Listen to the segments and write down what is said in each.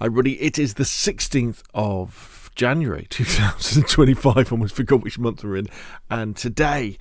Hi, everybody. It is the 16th of January 2025. Almost forgot which month we're in. And today,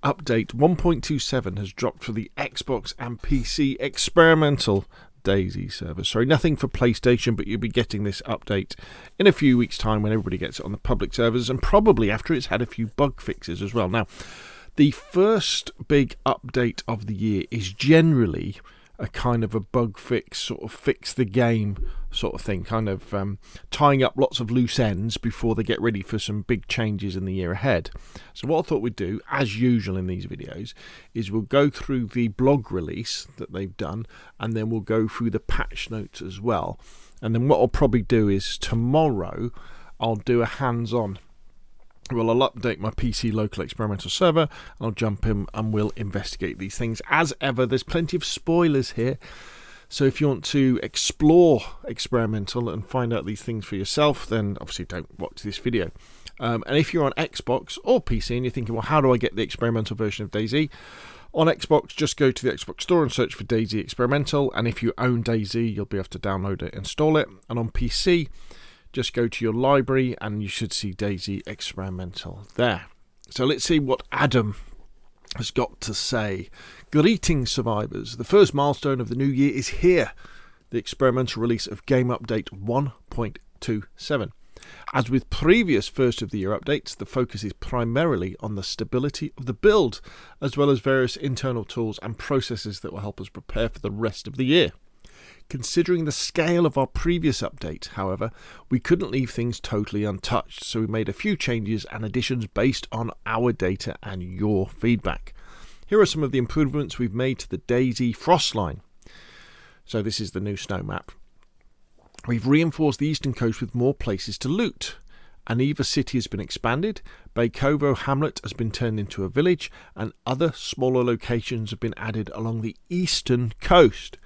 update 1.27 has dropped for the Xbox and PC experimental DayZ servers. Sorry, nothing for PlayStation, but you'll be getting this update in a few weeks' time when everybody gets it on the public servers, and probably after it's had a few bug fixes as well. Now, the first big update of the year is generally a kind of a bug fix, sort of fix the game sort of thing, kind of tying up lots of loose ends before they get ready for some big changes in the year ahead. So what I thought we'd do, as usual in these videos, is we'll go through the blog release that they've done, and then we'll go through the patch notes as well. And then what I'll probably do is tomorrow I'll do a hands-on. Well, I'll update my PC local experimental server, I'll jump in and we'll investigate these things. As ever, there's plenty of spoilers here, so if you want to explore experimental and find out these things for yourself, then obviously don't watch this video. And if you're on Xbox or PC and you're thinking, well, how do I get the experimental version of DayZ? On Xbox, just go to the Xbox store and search for DayZ Experimental, and if you own DayZ, you'll be able to download it and install it. And on PC, just go to your library and you should see DayZ Experimental there. So let's see what Adam has got to say. Greetings, survivors. The first milestone of the new year is here. The experimental release of Game Update 1.27. As with previous first of the year updates, the focus is primarily on the stability of the build, as well as various internal tools and processes that will help us prepare for the rest of the year. Considering the scale of our previous update, however, we couldn't leave things totally untouched, so we made a few changes and additions based on our data and your feedback. Here are some of the improvements we've made to the DayZ Frost line. So this is the new snow map. We've reinforced the eastern coast with more places to loot. Aniva City has been expanded, Baykovo Hamlet has been turned into a village, and other smaller locations have been added along the eastern coast.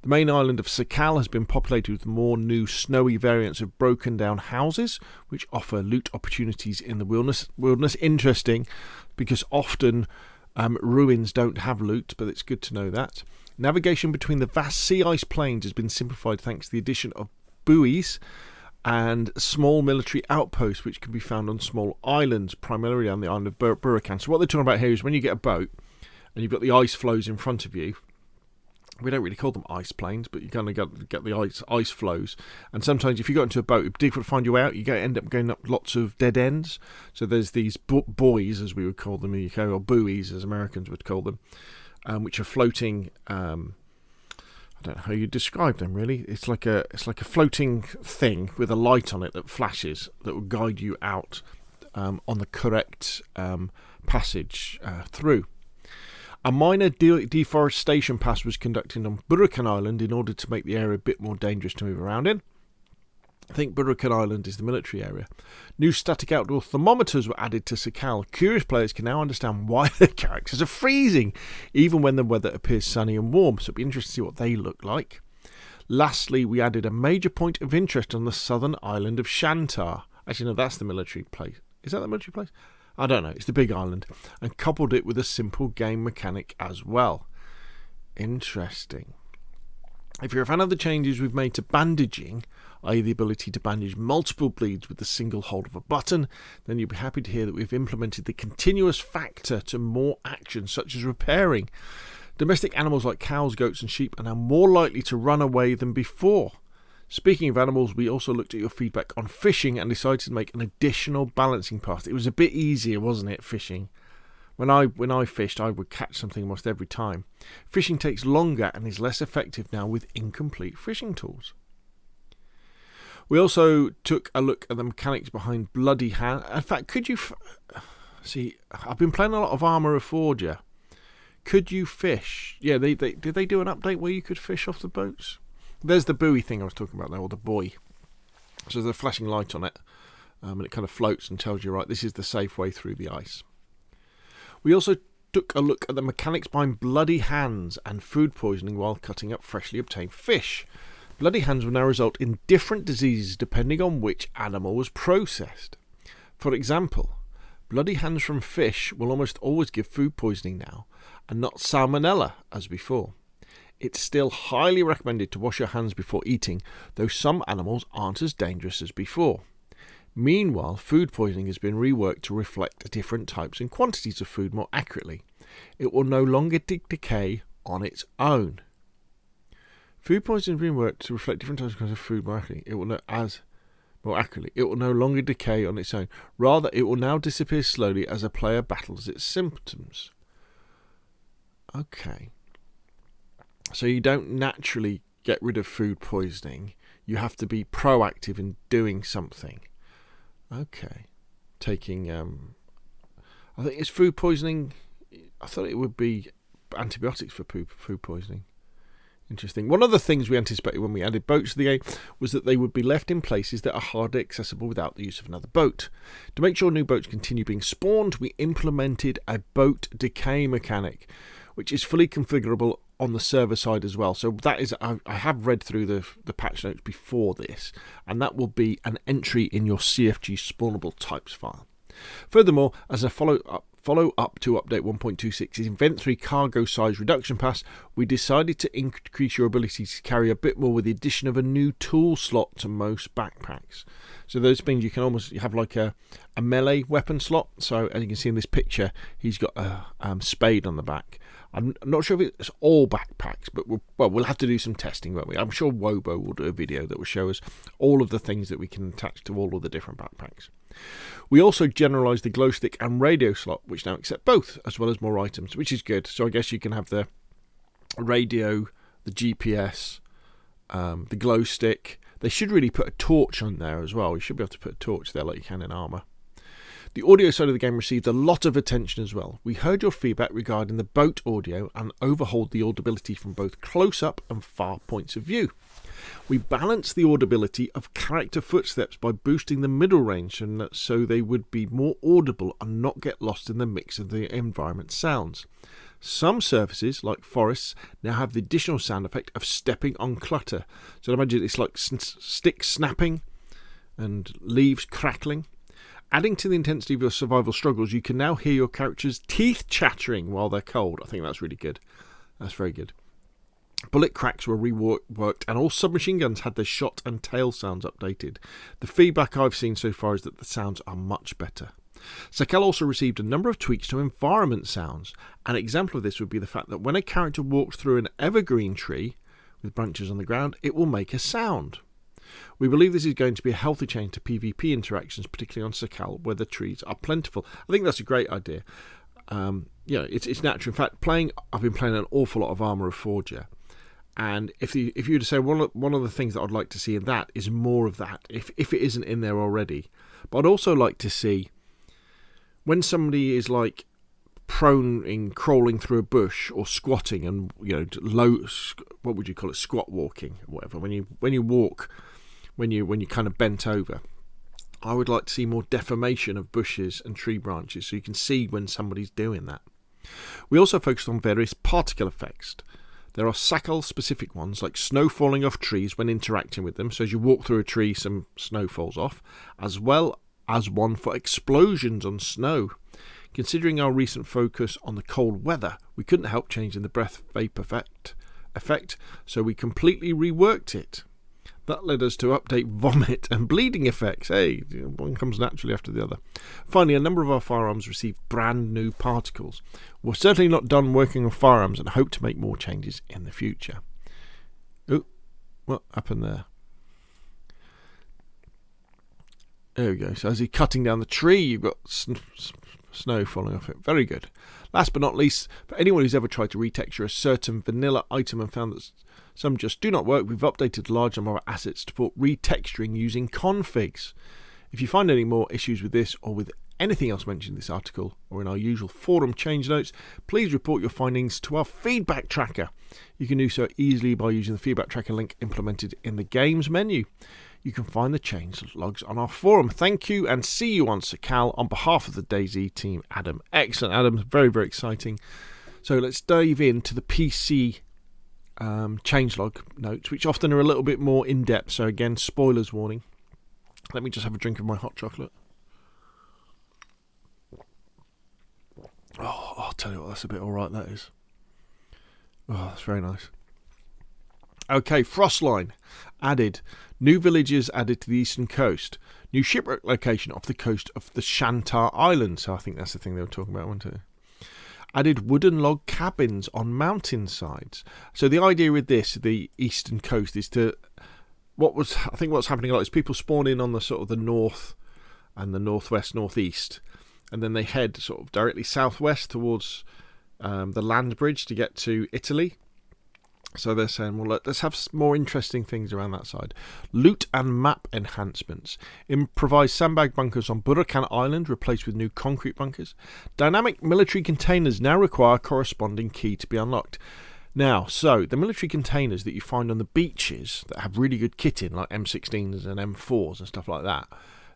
The main island of Sakhal has been populated with more new snowy variants of broken down houses, which offer loot opportunities in the wilderness. Interesting, because often ruins don't have loot, but it's good to know that. Navigation between the vast sea ice plains has been simplified thanks to the addition of buoys and small military outposts, which can be found on small islands, primarily on the island of Burakan. So what they're talking about here is when you get a boat and you've got the ice floes in front of you. We don't really call them ice planes, but you kind of get the ice flows. And sometimes if you got into a boat, it's difficult to find you out. You end up going up lots of dead ends. So there's these buoys, as we would call them in the UK, or buoys, as Americans would call them, which are floating. I don't know how you describe them, really. It's like a floating thing with a light on it that flashes, that will guide you out on the correct passage through. A minor deforestation pass was conducted on Burakan Island in order to make the area a bit more dangerous to move around in. I think Burakan Island is the military area. New static outdoor thermometers were added to Sakhal. Curious players can now understand why their characters are freezing, even when the weather appears sunny and warm, so it'll be interesting to see what they look like. Lastly, we added a major point of interest on the southern island of Shantar. Actually, no, that's the military place. Is that the military place? I don't know, it's the big island, and coupled it with a simple game mechanic as well. Interesting. If you're a fan of the changes we've made to bandaging, i.e. the ability to bandage multiple bleeds with the single hold of a button, then you'll be happy to hear that we've implemented the continuous factor to more actions such as repairing. Domestic animals like cows, goats and sheep are now more likely to run away than before. Speaking of animals, we also looked at your feedback on fishing and decided to make an additional balancing path. It was a bit easier, wasn't it, fishing? When I fished, I would catch something almost every time. Fishing takes longer and is less effective now with incomplete fishing tools. We also took a look at the mechanics behind Bloody Hand. In fact, could you... See, I've been playing a lot of Armour Reforger. Could you fish? Yeah, did they do an update where you could fish off the boats? There's the buoy thing I was talking about there, or the buoy. So there's a flashing light on it, and it kind of floats and tells you, right, this is the safe way through the ice. We also took a look at the mechanics behind bloody hands and food poisoning while cutting up freshly obtained fish. Bloody hands will now result in different diseases depending on which animal was processed. For example, bloody hands from fish will almost always give food poisoning now, and not salmonella as before. It's still highly recommended to wash your hands before eating, though some animals aren't as dangerous as before. Meanwhile, food poisoning has been reworked to reflect different types and quantities of food more accurately. It will no longer decay on its own. Food poisoning has been reworked to reflect different types of food more accurately. It will no longer decay on its own. Rather, it will now disappear slowly as a player battles its symptoms. Okay. So you don't naturally get rid of food poisoning. You have to be proactive in doing something. Okay. Taking, I think it's food poisoning. I thought it would be antibiotics for food poisoning. Interesting. One of the things we anticipated when we added boats to the game was that they would be left in places that are hardly accessible without the use of another boat. To make sure new boats continue being spawned, we implemented a boat decay mechanic, which is fully configurable on the server side as well. So that is, I have read through the patch notes before this, and that will be an entry in your CFG spawnable types file. Furthermore, as a follow-up to update 1.26's inventory cargo size reduction pass, we decided to increase your ability to carry a bit more with the addition of a new tool slot to most backpacks. So those means you can almost have like a melee weapon slot. So as you can see in this picture, he's got a spade on the back. I'm not sure if it's all backpacks, but we'll have to do some testing, won't we? I'm sure Wobo will do a video that will show us all of the things that we can attach to all of the different backpacks. We also generalised the glow stick and radio slot, which now accept both, as well as more items, which is good. So I guess you can have the radio, the GPS, the glow stick. They should really put a torch on there as well. You should be able to put a torch there like you can in Armour. The audio side of the game received a lot of attention as well. We heard your feedback regarding the boat audio and overhauled the audibility from both close-up and far points of view. We balanced the audibility of character footsteps by boosting the middle range so they would be more audible and not get lost in the mix of the environment sounds. Some surfaces, like forests, now have the additional sound effect of stepping on clutter. So imagine it's like sticks snapping and leaves crackling. Adding to the intensity of your survival struggles, you can now hear your character's teeth chattering while they're cold. I think that's really good. That's very good. Bullet cracks were reworked and all submachine guns had their shot and tail sounds updated. The feedback I've seen so far is that the sounds are much better. Sakhal also received a number of tweaks to environment sounds. An example of this would be the fact that when a character walks through an evergreen tree with branches on the ground, it will make a sound. We believe this is going to be a healthy change to PvP interactions, particularly on Sakhal, where the trees are plentiful. I think that's a great idea. It's natural. In fact, I've been playing an awful lot of Armour of Forger, and if you were to say one of the things that I'd like to see in that is more of that, if it isn't in there already. But I'd also like to see when somebody is like prone in crawling through a bush or squatting and what would you call it, squat walking or whatever, when you walk. When you're kind of bent over, I would like to see more deformation of bushes and tree branches so you can see when somebody's doing that. We also focused on various particle effects. There are Sakhal specific ones like snow falling off trees when interacting with them, so as you walk through a tree some snow falls off, as well as one for explosions on snow. Considering our recent focus on the cold weather, we couldn't help changing the breath vape effect, so we completely reworked it. That led us to update vomit and bleeding effects. Hey, one comes naturally after the other. Finally, a number of our firearms received brand new particles. We're certainly not done working on firearms and hope to make more changes in the future. Oh, what happened there? There we go. So as he's cutting down the tree, you've got snow falling off it. Very good. Last but not least, for anyone who's ever tried to retexture a certain vanilla item and found that some just do not work, we've updated a large number of our assets to support retexturing using configs. If you find any more issues with this or with anything else mentioned in this article or in our usual forum change notes, please report your findings to our feedback tracker. You can do so easily by using the feedback tracker link implemented in the games menu. You can find the change logs on our forum. Thank you and see you on Sakhal. On behalf of the DayZ team, Adam. Excellent, Adam. Very, very exciting. So let's dive into the PC changelog notes, which often are a little bit more in-depth. So again, spoilers warning. Let me just have a drink of my hot chocolate. Oh, I'll tell you what, that's a bit alright, that is. Oh, that's very nice. Okay, Frostline added. New villages added to the eastern coast. New shipwreck location off the coast of the Shantar Islands. So I think that's the thing they were talking about, wasn't it? Added wooden log cabins on mountainsides. So the idea with this, the eastern coast, is to what's happening a lot is people spawn in on the sort of the north and the northwest, northeast, and then they head sort of directly southwest towards the land bridge to get to Italy. So they're saying, well, let's have more interesting things around that side. Loot and map enhancements. Improvised sandbag bunkers on Burakan Island replaced with new concrete bunkers. Dynamic military containers now require corresponding key to be unlocked. Now, so the military containers that you find on the beaches that have really good kit in, like M16s and M4s and stuff like that,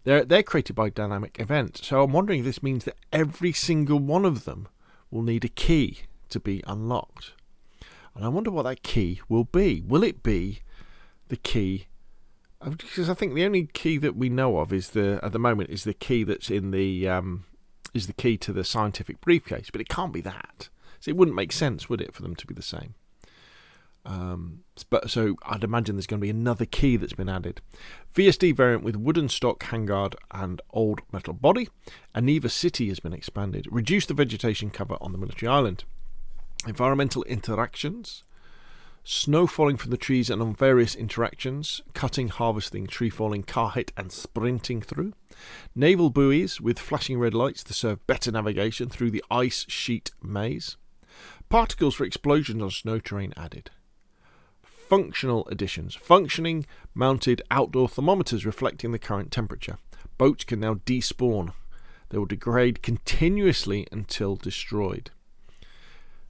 they're created by dynamic events. So I'm wondering if this means that every single one of them will need a key to be unlocked. And I wonder what that key will be. Will it be the key? Because I think the only key that we know of at the moment is the key that's in the is the key to the scientific briefcase. But it can't be that. So it wouldn't make sense, would it, for them to be the same? So I'd imagine there's going to be another key that's been added. VSD variant with wooden stock, handguard, and old metal body. Aniva City has been expanded. Reduce the vegetation cover on the military island. Environmental interactions. Snow falling from the trees and on various interactions. Cutting, harvesting, tree falling, car hit, and sprinting through. Naval buoys with flashing red lights to serve better navigation through the ice sheet maze. Particles for explosions on snow terrain added. Functional additions. Functioning mounted outdoor thermometers reflecting the current temperature. Boats can now despawn. They will degrade continuously until destroyed.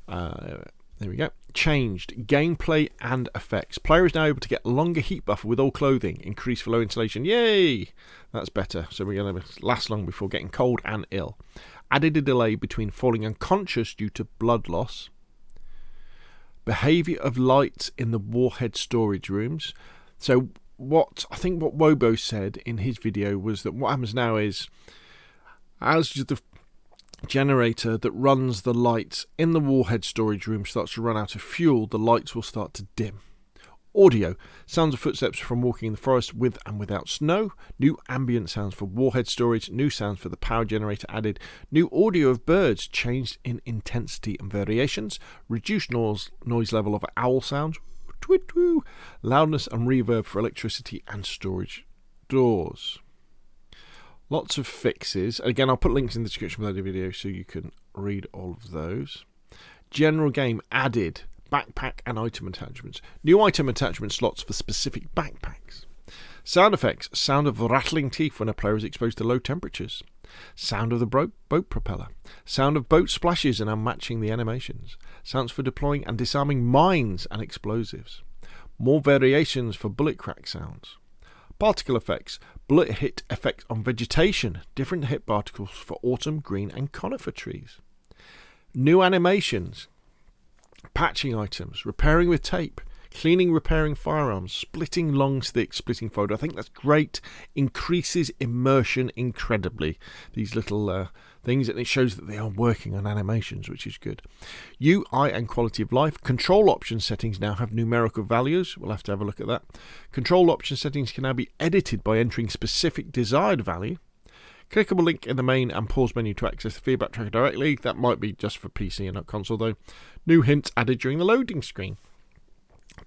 There we go. Changed gameplay and effects. Player is now able to get longer heat buffer with all clothing. Increased for low insulation. Yay! That's better. So we're going to last long before getting cold and ill. Added a delay between falling unconscious due to blood loss. Behaviour of lights in the warhead storage rooms. So what Wobo said in his video was that what happens now is, as the generator that runs the lights in the warhead storage room starts to run out of fuel, the lights will start to dim. Audio. Sounds of footsteps from walking in the forest with and without snow. New ambient sounds for warhead storage. New sounds for the power generator added. New audio of birds changed in intensity and variations. Reduced noise level of owl sounds. Twit-twoo. Loudness and reverb for electricity and storage doors. Lots of fixes. Again, I'll put links in the description below the video so you can read all of those. General game added. Backpack and item attachments. New item attachment slots for specific backpacks. Sound effects. Sound of rattling teeth when a player is exposed to low temperatures. Sound of the boat propeller. Sound of boat splashes and unmatching the animations. Sounds for deploying and disarming mines and explosives. More variations for bullet crack sounds. Particle effects. Bullet hit effect on vegetation. Different hit particles for autumn, green and conifer trees. New animations. Patching items, repairing with tape, cleaning, repairing firearms, splitting long sticks, splitting photo. I think that's great. Increases immersion incredibly. These little things, and it shows that they are working on animations, which is good. UI and quality of life. Control option settings now have numerical values. We'll have to have a look at that. Control option settings can now be edited by entering specific desired value. Clickable link in the main and pause menu to access the feedback tracker directly. That might be just for PC and not console though. New hints added during the loading screen.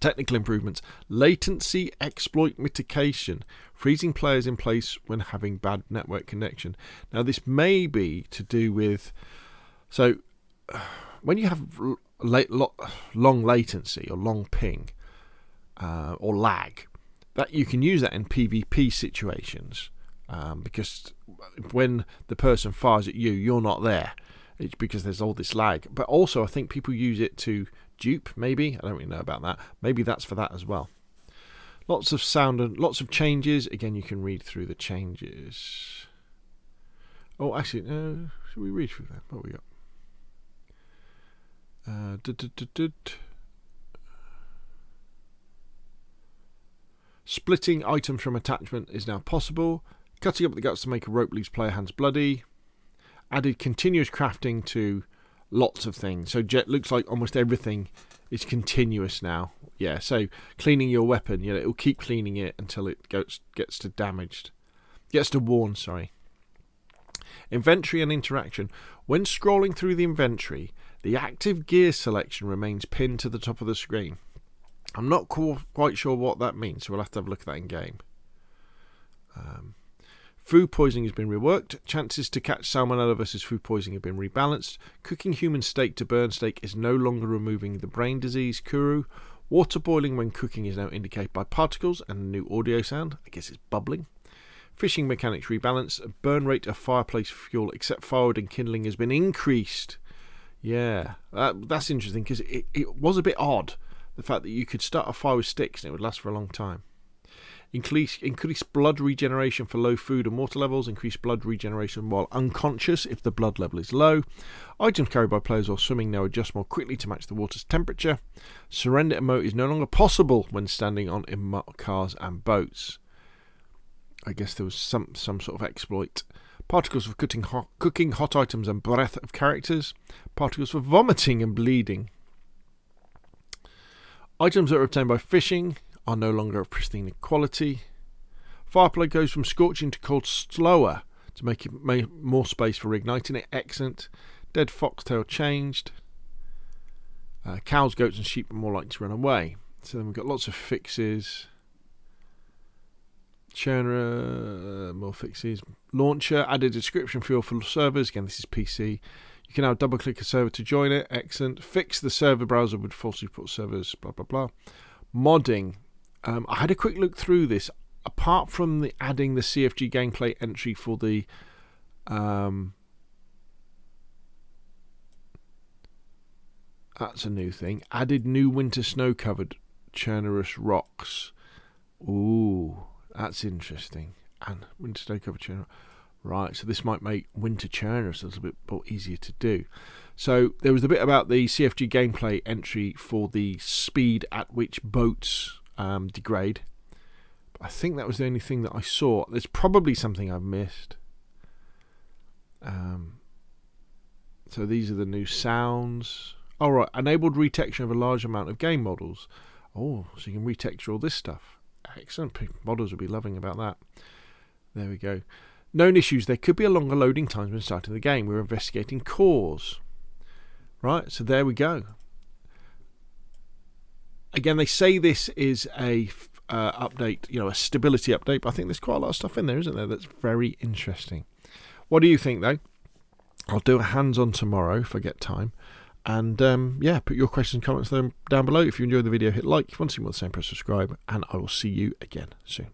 Technical improvements. Latency exploit mitigation. Freezing players in place when having bad network connection. Now this may be to do with... So when you have long latency or long ping or lag, that you can use that in PvP situations. Because when the person fires at you, you're not there. It's because there's all this lag. But also, I think people use it to dupe, maybe. I don't really know about that. Maybe that's for that as well. Lots of sound and lots of changes. Again, you can read through the changes. Oh, actually, should we read through them? What have we got? Splitting items from attachment is now possible. Cutting up the guts to make a rope leaves player hands bloody. Added continuous crafting to lots of things. So Jet looks like almost everything is continuous now. Yeah, so cleaning your weapon, it'll keep cleaning it until it gets to worn, sorry. Inventory and interaction. When scrolling through the inventory, the active gear selection remains pinned to the top of the screen. I'm not quite sure what that means, so we'll have to have a look at that in game. Food poisoning has been reworked. Chances to catch salmonella versus food poisoning have been rebalanced. Cooking human steak to burn steak is no longer removing the brain disease, Kuru. Water boiling when cooking is now indicated by particles and a new audio sound. I guess it's bubbling. Fishing mechanics rebalanced. Burn rate of fireplace fuel except firewood and kindling has been increased. Yeah, that's interesting because it was a bit odd, the fact that you could start a fire with sticks and it would last for a long time. Increased blood regeneration for low food and water levels. Increased blood regeneration while unconscious if the blood level is low. Items carried by players while swimming now adjust more quickly to match the water's temperature. Surrender emote is no longer possible when standing on cars and boats. I guess there was some sort of exploit. Particles for cooking hot items and breath of characters. Particles for vomiting and bleeding. Items that are obtained by fishing are no longer of pristine quality. Fireplay goes from scorching to cold slower to make more space for igniting it. Excellent. Dead foxtail changed. Cows, goats and sheep are more likely to run away. So then we've got lots of fixes. Churner, more fixes. Launcher, added description field for servers. Again, this is PC. You can now double click a server to join it. Excellent. Fix the server browser would falsely put servers, blah, blah, blah. Modding. I had a quick look through this. Apart from adding the CFG gameplay entry for the that's a new thing. Added new winter snow covered churnerous rocks. Ooh, that's interesting. And winter snow covered churner. Right, so this might make winter churners a little bit more easier to do. So there was a bit about the CFG gameplay entry for the speed at which boats degrade. But I think that was the only thing that I saw. There's probably something I've missed. So these are the new sounds. All right, enabled retexture of a large amount of game models. Oh, so you can retexture all this stuff. Excellent. Models will be loving about that. There we go. Known issues. There could be a longer loading time when starting the game. We're investigating cause. Right, so there we go. Again, they say this is a update, a stability update, but I think there's quite a lot of stuff in there, isn't there? That's very interesting. What do you think, though? I'll do a hands-on tomorrow if I get time. And, put your questions and comments down below. If you enjoyed the video, hit like. If you want to see more of the same, press subscribe. And I will see you again soon.